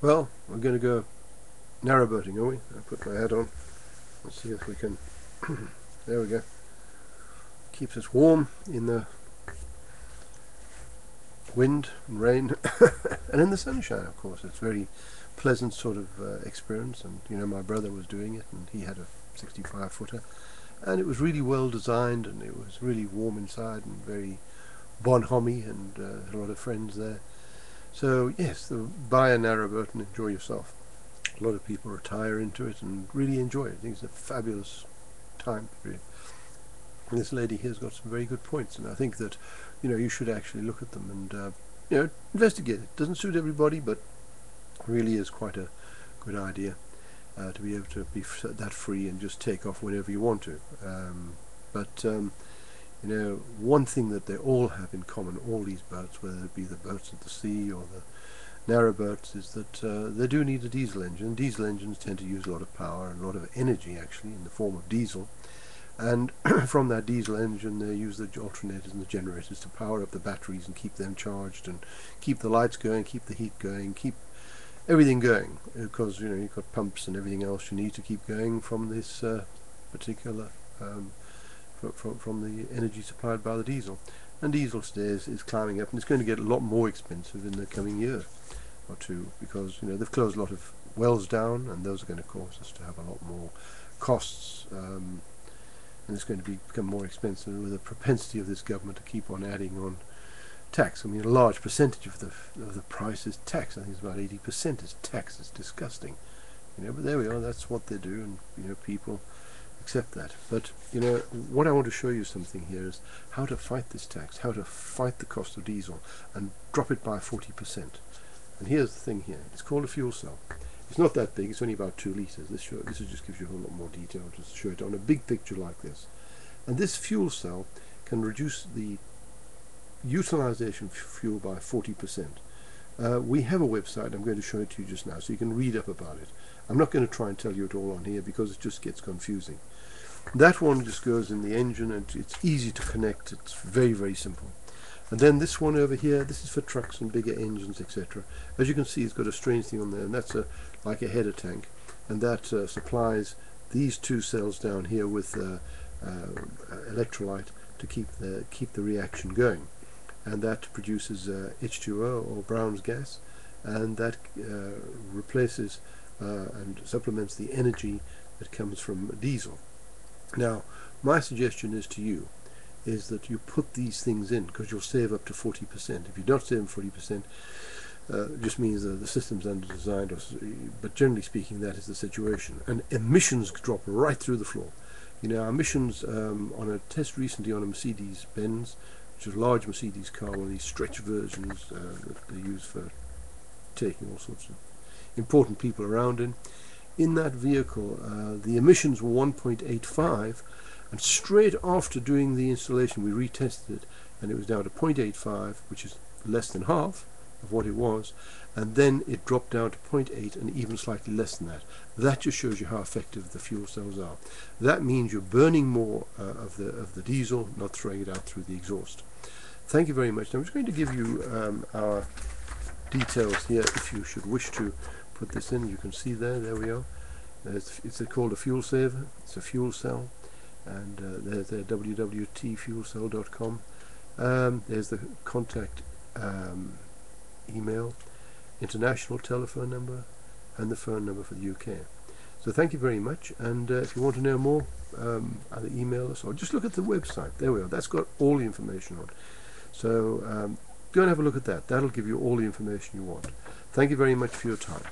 Well, we're going to go narrowboating, are we? I put my hat on. Let's see if we can. There we go. Keeps us warm in the wind and rain and in the sunshine, of course. It's a very pleasant sort of experience. And you know, my brother was doing it, and he had a 65-footer, and it was really well designed, and it was really warm inside and very bonhomie, and a lot of friends there. So yes, buy a narrowboat and enjoy yourself. A lot of people retire into it and really enjoy it. I think it's a fabulous time period. And this lady here's got some very good points, and I think that you should actually look at them and investigate. It doesn't suit everybody, but really is quite a good idea to be able to be that free and just take off whenever you want to. But one thing that they all have in common, all these boats, whether it be the boats at the sea or the narrow boats, is that they do need a diesel engine. Diesel engines tend to use a lot of power and a lot of energy, actually, in the form of diesel. And from that diesel engine, they use the alternators and the generators to power up the batteries and keep them charged and keep the lights going, keep the heat going, keep everything going, because you've got pumps and everything else you need to keep going from this particular from the energy supplied by the diesel. And diesel today is climbing up, and it's going to get a lot more expensive in the coming year or two, because they've closed a lot of wells down, and those are going to cause us to have a lot more costs, and it's going to become more expensive with the propensity of this government to keep on adding on tax. I mean, a large percentage of the price is tax. I think it's about 80% is tax. It's disgusting, but there we are. That's what they do, and people accept that. But what I want to show you something here is how to fight this tax, how to fight the cost of diesel and drop it by 40%. And here's the thing here. It's called a fuel cell. It's not that big. It's only about 2 liters. This just gives you a whole lot more detail, just to show it on a big picture like this. And this fuel cell can reduce the utilization of fuel by 40%. We have a website. I'm going to show it to you just now, so you can read up about it. I'm not going to try and tell you it all on here, because it just gets confusing. That one just goes in the engine, and it's easy to connect. It's very, very simple. And then this one over here, this is for trucks and bigger engines, etc. As you can see, it's got a strange thing on there, and that's like a header tank, and that supplies these 2 cells down here with electrolyte to keep the reaction going, and that produces H2O, or Brown's gas, and that replaces and supplements the energy that comes from diesel. Now, my suggestion is to you is that you put these things in, because you'll save up to 40%. If you don't save 40%, it just means that the system's under-designed, but generally speaking, that is the situation. And emissions drop right through the floor. Our emissions on a test recently on a Mercedes-Benz, which is a large Mercedes car, one of these stretch versions that they use for taking all sorts of important people around in that vehicle, the emissions were 1.85, and straight after doing the installation we retested it, and it was down to 0.85, which is less than half of what it was, and then it dropped down to 0.8 and even slightly less than that. That just shows you how effective the fuel cells are. That means you're burning more of the diesel, not throwing it out through the exhaust. Thank you very much. Now I'm just going to give you our details here if you should wish to put this in. You can see there we are. It's called a fuel saver. It's a fuel cell, and there's their www.tfuelcell.com. There's the contact email, international telephone number, and the phone number for the UK. So thank you very much, and if you want to know more, either email us or just look at the website. There we are. That's got all the information on. So go and have a look at that. That'll give you all the information you want. Thank you very much for your time.